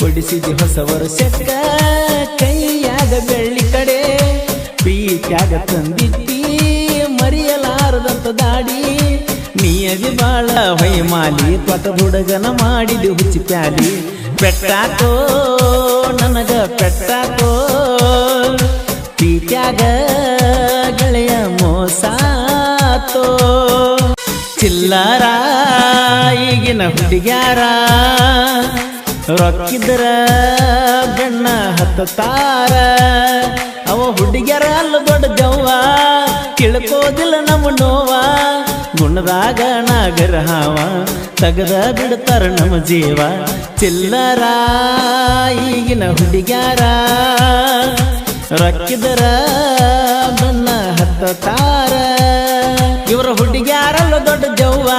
ಕೊಡಿಸಿದಿ ಹೊಸ ವರ್ಷಕ್ಕ ಕೈಯಾಗ ಬೆಳ್ಳಿ ಕಡೆ ಪ್ರೀತ್ಯಾಗ ತಂದಿಟ್ಟಿ ಮರಿಯಲಾರದಂತ ದಾಡಿ ನೀಯದಿ ಬಾಳ ಹೊಯ್ಮಾಲಿ ತ್ವಟ ಹುಡುಗನ ಮಾಡಿದಿ ಹುಚ್ಚಿ ಪ್ಯಾಲಿ ಪೆಟ್ಟಾಕೋ ನನಗ ಪೆಟ್ಟಾಕೋ ಪ್ರೀತ್ಯಾಗ ಗೆಳೆಯ ಮೋಸಾತೋ ಚಿಲ್ಲಾರ ಈಗಿನ ಹುಡುಗ್ಯಾರ ರೊಕ್ಕಿದ್ರ ಬೆಣ್ಣ ಹತ್ತಾರ ಅವ ಹುಡುಗ್ಯಾರ ಅಲ್ಲ ದೊಡ್ಡ ಜವ್ವ ತಿಳ್ಕೋದಿಲ್ಲ ನಮ್ಮ ನೋವ ಗುಣದಾಗ ನಾಗರ ಹಾವ ತಗದ ಬಿಡ್ತಾರ ನಮ್ಮ ಜೀವ ಚಿಲ್ಲರ ಈಗಿನ ಹುಡುಗ್ಯಾರ ರೊಕ್ಕಿದ್ರ ಬೆಣ್ಣ ಹತ್ತಾರ ಇವರ ಹುಡುಗ್ಯಾರಲ್ಲ ದೊಡ್ಡ ಜವ್ವ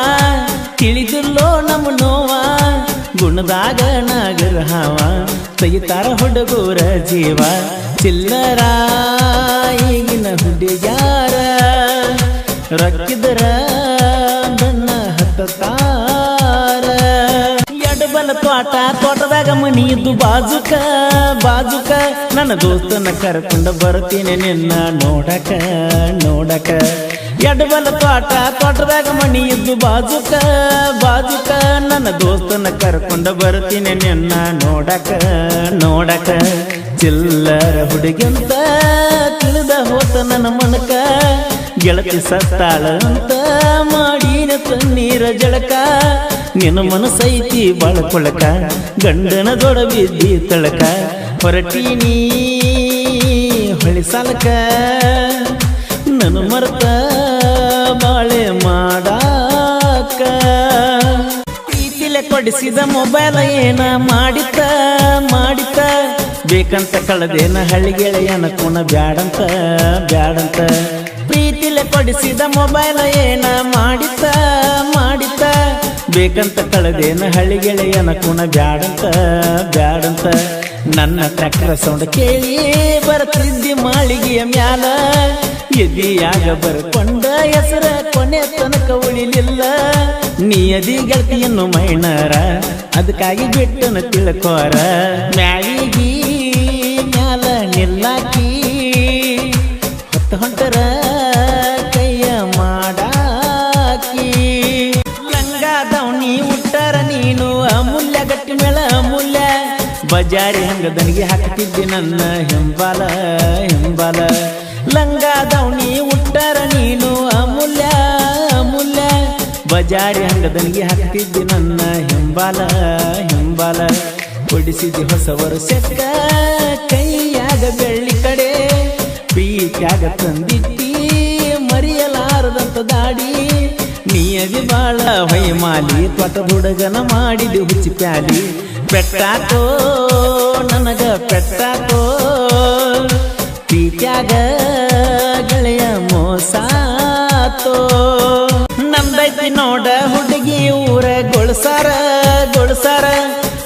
ತಿಳಿದಿಲ್ಲೋ ನಮ್ಮ ನೋವ ಗುಣದಾಗ ನಾಗರ ಹಾವ ತೆಗಿತಾರ ಹುಡುಗೂರ ಜೀವ ಚಿಲ್ಲರ ಈಗಿನ ಹುಡುಗ್ಯಾರ ರೊಕ್ಕಿದ್ರ ಬಣ್ಣ ಹತ್ತಾರ ಎಡಬಲ ತೋಟದಾಗ ಮನಿ ಇದ್ದು ಬಾಜುಕ ನನ್ನ ದೋಸ್ತನ ಕರ್ಕೊಂಡ ಬರ್ತೀನಿ ನಿನ್ನ ನೋಡಕ ಎಡಬಲ ತೋಟದಾಗ ಮನಿ ಇದ್ದು ಬಾಜುಕ ನನ್ನ ದೋಸ್ತನ ಕರ್ಕೊಂಡ ಬರ್ತೀನಿ ನಿನ್ನ ನೋಡಕ ಚಿಲ್ಲರ ಹುಡುಗಿಂತ ತಿಳಿದ ಹೋತ ನನ್ನ ಮನಕ ಗೆಳತಿ ಸತ್ತಾಳ ಅಂತ ಮಾಡಿನ ತಣ್ಣೀರ ಜಳಕ ನಿನ್ನ ಮನಸೈತಿ ಬಳಕೊಳಕ ಗಂಡನ ದೊಡ ಬಿದ್ದಿ ತಳಕ ಹೊರಟೀನಿ ಹೊಳಿ ಸಾಲಕ ನನ್ನ ಮರ್ತ ಬಾಳೆ ಮಾಡಾಕ ಪ್ರೀತಿಲೆ ಕೊಡಿಸಿದ ಮೊಬೈಲ್ ಏನ ಮಾಡಿತ ಬೇಕಂತ ಕಳದೇನ ಹಳ್ಳಿಗೆಳೆಯನ ಕುಣ ಬ್ಯಾಡಂತ ಪ್ರೀತಿಲೆ ಕೊಡಿಸಿದ ಮೊಬೈಲ್ ಏನ ಮಾಡಿತ ಬೇಕಂತ ಕಳದೇನ ಹಳ್ಳಿಗೆಳೆಯನ ಕುಣ ಬ್ಯಾಡಂತ ನನ್ನ ಟ್ರ್ಯಾಕ್ಟರ್ ಸೌಂಡ್ ಕೇಳಿ ಬರ್ತಿದ್ದಿ ಮಾಳಿಗೆಯ ಮ್ಯಾಲ ಎದಿಯಾಗ ಬರ್ಕೊಂಡ ಹೆಸರ ಕೊನೆ ತನಕ ಉಳಿಲಿಲ್ಲ ನೀ ಅದಿ ಗೆಳತಿಯನ್ನು ಮೈನರ ಅದಕ್ಕಾಗಿ ಬಿಟ್ಟನ ತಿಳ್ಕೋರ ಮ್ಯಾಲಿಗಿ ಮ್ಯಾಲ ನಿಲ್ಲಾಕಿ ಹೊಂಟರ ಕೈಯ ಮಾಡಾಕಿ ಲಂಗ ದವಣಿ ಉಟ್ಟರ ನೀನು ಅಮೂಲ್ಯ ಗಟ್ಟಿ ಮೇಳ ಅಮೂಲ್ಯ ಬಜಾರಿ ಹಂಗ ದನಿಗೆ ಹಾಕ್ತಿದ್ದಿ ನನ್ನ ಹಿಂಬಾಲ ಲಂಗ ದವಣಿ ಉಟ್ಟರ ನೀನು ಅಮೂಲ್ಯ ಬಜಾರಿ ಹಂಗ ದನಿಗೆ ಹಾಕ್ತಿದ್ದಿ ನನ್ನ ಹಿಂಬಾಲ ಕೊಡಿಸಿದಿ ಹೊಸ ವರ್ಷಕ್ಕ ಕೈಯಾಗ ಬೆಳ್ಳಿ ಕಡೆ ಪ್ರೀತ್ಯಾಗ ತಂದಿಟ್ಟಿ ಮರಿಯಲಾರದಂತ ದಾಡಿ ನೀಯದಿ ಬಾಳ ಹೊಯ್ಮಾಲಿ ತ್ವಟ ಹುಡುಗನ ಮಾಡಿದಿ ಹುಚ್ಚಿ ಪ್ಯಾಲಿ ಪೆಟ್ಟಾಕೋ ನನಗ ಪೆಟ್ಟಾಕೋ ಪ್ರೀತ್ಯಾಗ ಗೆಳೆಯ ಮೋಸಾತೋ ನಮ್ದೈತಿ ನೋಡ ಹುಡುಗಿ ಊರ ಗೊಳಸಾರ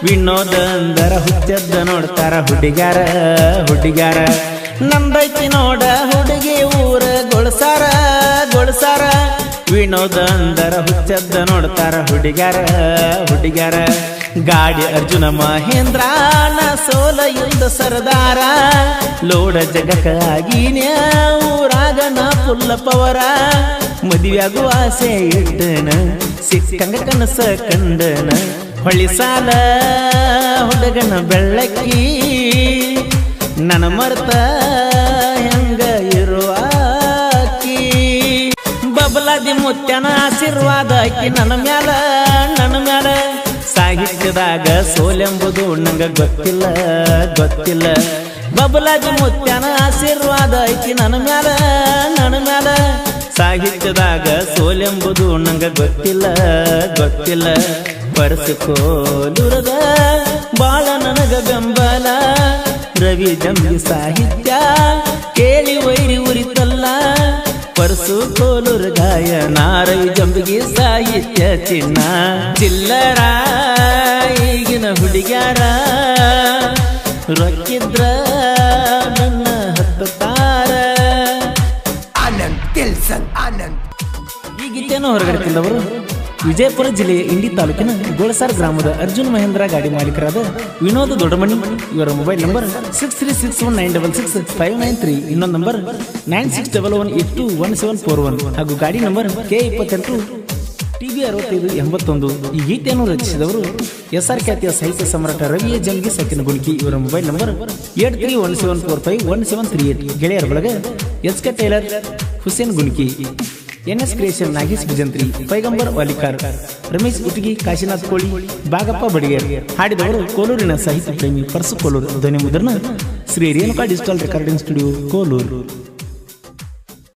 ವಿನೋದ ಅಂದರ ಹುಚ್ಚದ್ದ ನೋಡ್ತಾರ ಹುಡುಗ್ಯಾರ ನಮ್ದೈತಿ ನೋಡ ಹುಡುಗಿ ಊರ ಗೊಳಸಾರ ವಿನೋದ ಅಂದರ ಹುಚ್ಚದ್ದ ನೋಡ್ತಾರ ಹುಡುಗ್ಯಾರ ಗಾಡಿ ಅರ್ಜುನ ಮಹೇಂದ್ರ ನ ಸೋಲ ಯುದ್ಧ ಸರದಾರ ಲೋಡ ಜಗಕ್ಕಾಗಿನ ಊರಾಗ ನಾ ಫುಲ್ಲ ಪವರ ಮದುವೆಯಾಗುವ ಆಸೆ ಇಟ್ಟನ ಸಿಕ್ಕಂಗ ಕನಸ ಕಂಡನ ಹೊಳಿ ಸಾಲ ಹುಡುಗನ ಬೆಳ್ಳಕ್ಕಿ ನನ್ನ ಮರ್ತ ಹೆಂಗ ಇರುವಾಕಿ ಬಬಲಾದಿ ಮುತ್ಯನ ಆಶೀರ್ವಾದ ಆಕಿ ನನ್ನ ಮ್ಯಾಲ ಸಾಹಿತ್ಯದಾಗ ಸೋಲೆಂಬುದು ನಂಗ ಗೊತ್ತಿಲ್ಲ ಬಬಲಾದಿ ಮುತ್ಯನ ಆಶೀರ್ವಾದ ಆಕಿ ನನ್ನ ಮ್ಯಾಲ ಸಾಹಿತ್ಯದಾಗ ಸೋಲೆಂಬುದು ನಂಗ ಗೊತ್ತಿಲ್ಲ ಪರಸಕೋಲುರದ ಬಾಳ ನನಗ ಬೆಂಬಲ ರವಿ ಜಂಬಿ ಸಾಹಿತ್ಯ ಕೇಳಿ ವೈರಿ ಉರಿತಲ್ಲ ಪರಸಕೋಲುರ ಗಾಯನ ರವಿ ಜಂಬಿಗೆ ಸಾಹಿತ್ಯ ಚಿಲ್ಲರ ಈಗಿನ ಹುಡುಗ್ಯಾರ ರೊಕ್ಕಿದ್ರ ನನ್ನ ಹತ್ತಾರ ಆನಂದ್ ಕೆಲ್ಸನ್ ಆನಂದ್ ಈ ಗೀತೆಯನ್ನು ಹೊರಗಡೆ ತಂದವರು ವಿಜಯಪುರ ಜಿಲ್ಲೆಯ ಇಂಡಿ ತಾಲೂಕಿನ ಗೋಳಸಾರ್ ಗ್ರಾಮದ ಅರ್ಜುನ್ ಮಹೇಂದ್ರ ಗಾಡಿ ಮಾಲೀಕರಾದ ವಿನೋದ್ ದೊಡ್ಡಮನಿ. ಇವರ ಮೊಬೈಲ್ ನಂಬರ್ 6361965993. ಇನ್ನೊಂದು ನಂಬರ್ 9611821741 ಹಾಗೂ ಗಾಡಿ ನಂಬರ್ K28 TB6581. ಈ ಗೀತೆಯನ್ನು ರಚಿಸಿದವರು SR ಖ್ಯಾತಿಯ ಸಾಹಿತ್ಯ ಸಮ್ರಾಟ ರವಿಯ ಜಂಗಿ ಸಕ್ಕಿನ ಗುಣಿಕಿ. ಇವರ ಮೊಬೈಲ್ ನಂಬರ್ 8317451738. ಗೆಳೆಯರ ಬಳಗ SK tailor Hussain Guniki, NS creation Nagesh Bhajantri, Paigambar Walikar, Ramesh Utagi, Kashinath Koli, Bagappa Badiger. ಹಾಡಿದವರು ಕೋಲೂರಿನ ಸಾಹಿತ್ಯ ಪ್ರೇಮಿ ಪರ್ಸು ಕೋಲೂರು. ಧ್ವನಿ ಮುದ್ರಣ Shri Renuka digital recording studio Kolur.